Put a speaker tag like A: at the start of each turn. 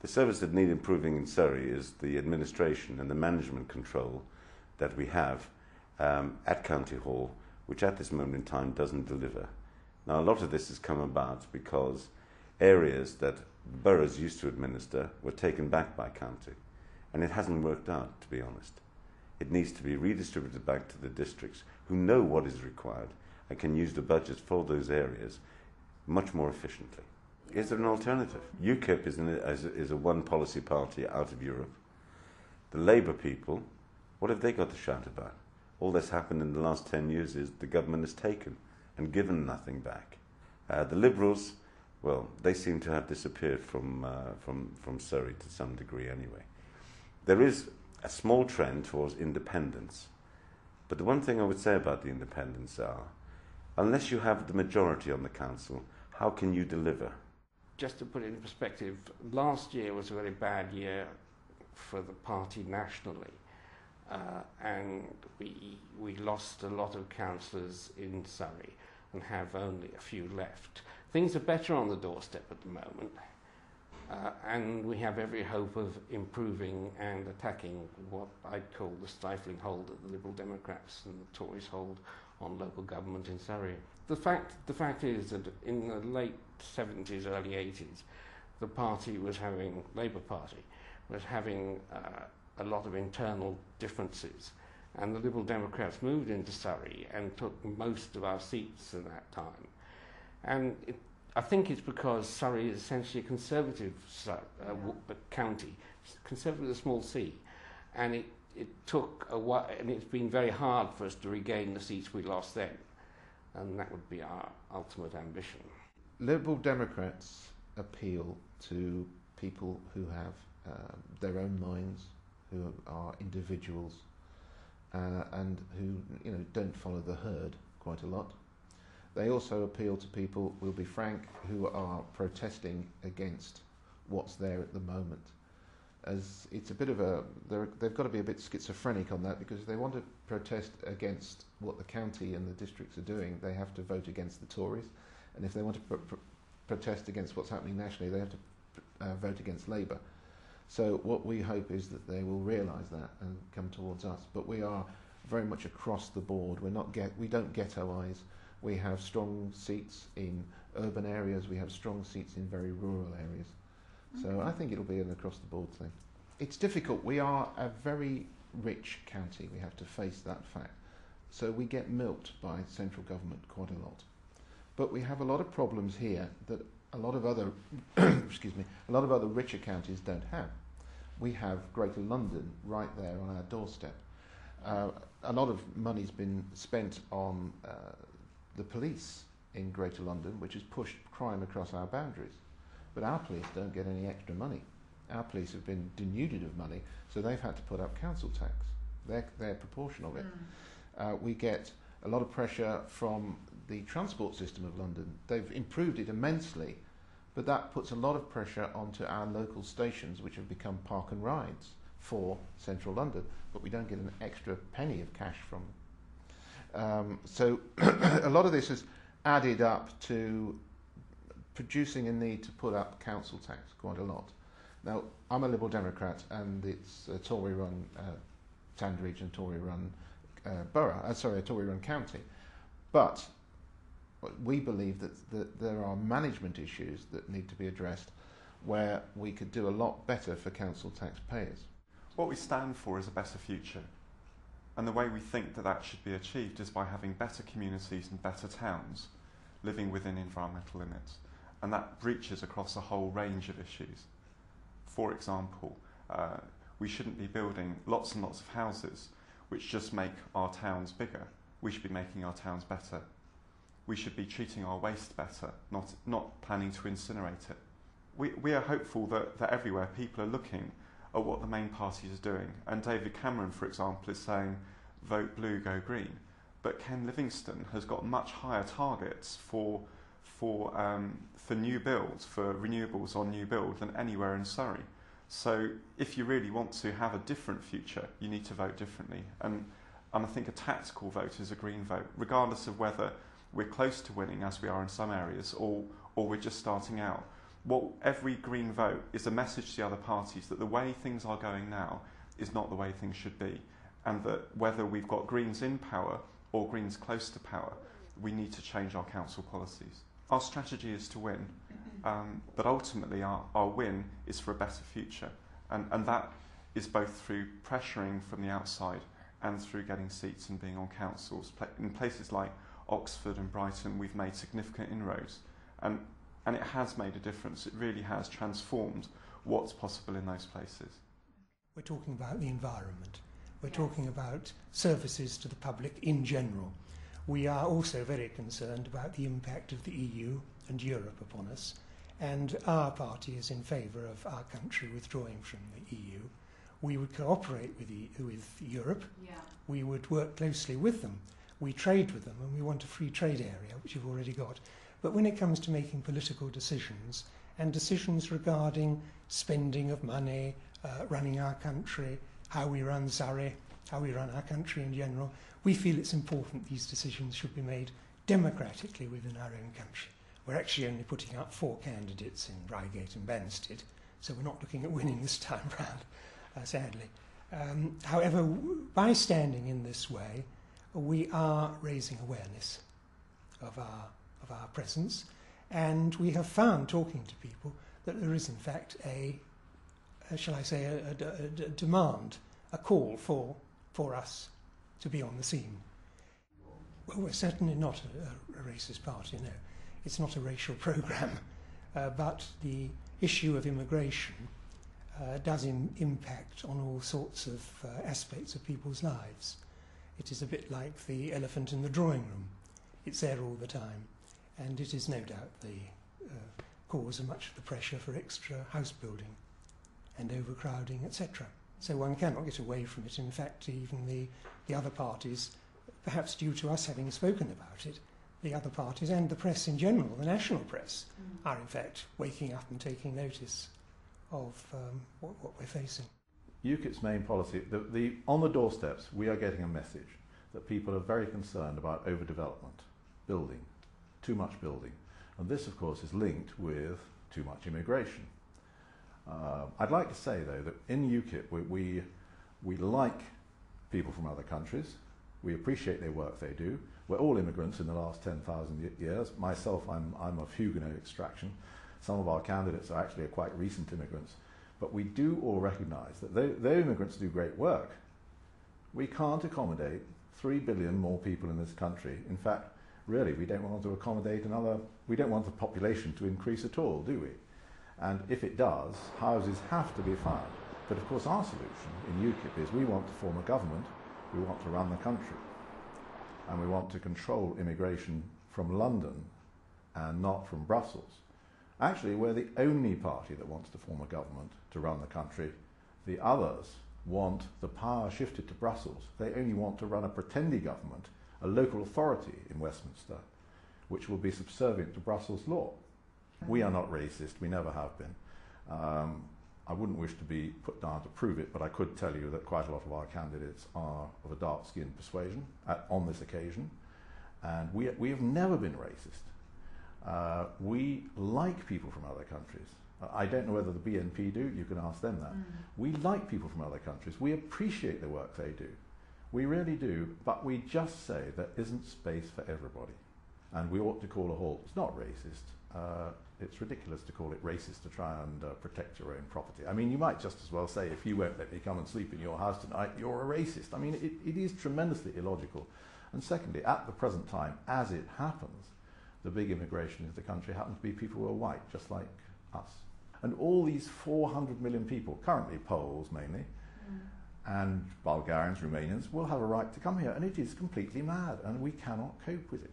A: The service that need improving in Surrey is the administration and the management control that we have at County Hall, which at this moment in time doesn't deliver. Now, a lot of this has come about because areas that boroughs used to administer were taken back by county, and it hasn't worked out, to be honest. It needs to be redistributed back to the districts who know what is required and can use the budgets for those areas much more efficiently. Is there an alternative? UKIP is a one policy party out of Europe. The Labour people, what have they got to shout about? All that's happened in the last 10 years is the government has taken and given nothing back. The Liberals, well, they seem to have disappeared from Surrey to some degree anyway. There is a small trend towards independence, but the one thing I would say about the independents are, unless you have the majority on the council, how can you deliver?
B: Just to put it in perspective, last year was a very bad year for the party nationally, and we lost a lot of councillors in Surrey and have only a few left. Things are better on the doorstep at the moment, and we have every hope of improving and attacking what I'd call the stifling hold that the Liberal Democrats and the Tories hold on local government in Surrey. The fact is that in the late 70s, early 80s, the Labour Party was having a lot of internal differences, and the Liberal Democrats moved into Surrey and took most of our seats at that time. And I think it's because Surrey is essentially a conservative county, conservative with a small c, and it took a while, and it's been very hard for us to regain the seats we lost then, and that would be our ultimate ambition.
C: Liberal Democrats appeal to people who have their own minds, who are individuals, and who don't follow the herd quite a lot. They also appeal to people, we'll be frank, who are protesting against what's there at the moment. As it's a bit of they've got to be a bit schizophrenic on that, because if they want to protest against what the county and the districts are doing, they have to vote against the Tories, and if they want to protest against what's happening nationally, they have to vote against Labour. So what we hope is that they will realise that and come towards us. But we are very much across the board. We don't ghettoise. We have strong seats in urban areas. We have strong seats in very rural areas. So I think it'll be an across-the-board thing. It's difficult. We are a very rich county. We have to face that fact. So we get milked by central government quite a lot. But we have a lot of problems here that a lot of other, a lot of other richer counties don't have. We have Greater London right there on our doorstep. A lot of money's been spent on the police in Greater London, which has pushed crime across our boundaries. But our police don't get any extra money. Our police have been denuded of money, so they've had to put up council tax, their proportion of it. We get a lot of pressure from the transport system of London. They've improved it immensely, but that puts a lot of pressure onto our local stations, which have become park and rides for central London, but we don't get an extra penny of cash from them. So a lot of this has added up to producing a need to put up council tax quite a lot. Now, I'm a Liberal Democrat, and it's a Tory-run Sandridge and Tory-run a Tory-run county. But we believe that there are management issues that need to be addressed where we could do a lot better for council taxpayers.
D: What we stand for is a better future. And the way we think that that should be achieved is by having better communities and better towns living within environmental limits. And that reaches across a whole range of issues. For example, we shouldn't be building lots and lots of houses which just make our towns bigger. We should be making our towns better. We should be treating our waste better, not planning to incinerate it. We are hopeful that everywhere people are looking at what the main parties are doing. And David Cameron, for example, is saying, vote blue, go green. But Ken Livingstone has got much higher targets for new builds, for renewables on new build than anywhere in Surrey. So if you really want to have a different future, you need to vote differently. And I think a tactical vote is a green vote, regardless of whether we're close to winning, as we are in some areas, or we're just starting out. what every Green vote is a message to the other parties that the way things are going now is not the way things should be, and that whether we've got Greens in power or Greens close to power, we need to change our council policies. Our strategy is to win, but ultimately our win is for a better future, and that is both through pressuring from the outside and through getting seats and being on councils. In places like Oxford and Brighton, we've made significant inroads, and it has made a difference. It really has transformed what's possible in those places.
E: We're talking about the environment. We're talking about services to the public in general. We are also very concerned about the impact of the EU and Europe upon us, and our party is in favour of our country withdrawing from the EU. We would cooperate with Europe. Yeah. We would work closely with them. We trade with them, and we want a free trade area, which you've already got. But when it comes to making political decisions, and decisions regarding spending of money, running our country, how we run Surrey, how we run our country in general, we feel it's important these decisions should be made democratically within our own country. We're actually only putting up 4 candidates in Reigate and Banstead, so we're not looking at winning this time round, sadly. However, by standing in this way, we are raising awareness of our presence, and we have found, talking to people, that there is in fact a demand, a call for us to be on the scene. Well, we're certainly not a racist party, no. It's not a racial programme, but the issue of immigration does impact on all sorts of aspects of people's lives. It is a bit like the elephant in the drawing room. It's there all the time, and it is no doubt the cause of much of the pressure for extra house building and overcrowding, etc. So one cannot get away from it. In fact, even the other parties, perhaps due to us having spoken about it, the other parties and the press in general, the national press, are in fact waking up and taking notice of what we're facing.
F: UKIP's main policy, on the doorsteps, we are getting a message that people are very concerned about overdevelopment, building, too much building. And this, of course, is linked with too much immigration. I'd like to say, though, that in UKIP we like people from other countries. We appreciate their work they do. We're all immigrants in the last 10,000 years. Myself, I'm of Huguenot extraction. Some of our candidates are actually quite recent immigrants. But we do all recognise that though immigrants do great work, we can't accommodate 3 billion more people in this country. In fact, really, we don't want to accommodate we don't want the population to increase at all, do we? And if it does, houses have to be found. But of course our solution in UKIP is we want to form a government, we want to run the country, and we want to control immigration from London and not from Brussels. Actually, we're the only party that wants to form a government to run the country. The others want the power shifted to Brussels. They only want to run a pretendy government, a local authority in Westminster, which will be subservient to Brussels law. We are not racist, we never have been. I wouldn't wish to be put down to prove it, but I could tell you that quite a lot of our candidates are of a dark-skinned persuasion on this occasion, and we have never been racist. We like people from other countries. I don't know whether the BNP do, you can ask them that. We like people from other countries. We appreciate the work they do. We really do, but we just say there isn't space for everybody. And we ought to call a halt. It's not racist. It's ridiculous to call it racist to try and protect your own property. I mean, you might just as well say, if you won't let me come and sleep in your house tonight, you're a racist. I mean, it is tremendously illogical. And secondly, at the present time, as it happens, the big immigration into the country happens to be people who are white, just like us. And all these 400 million people, currently Poles mainly, and Bulgarians, Romanians, will have a right to come here. And it is completely mad, and we cannot cope with it.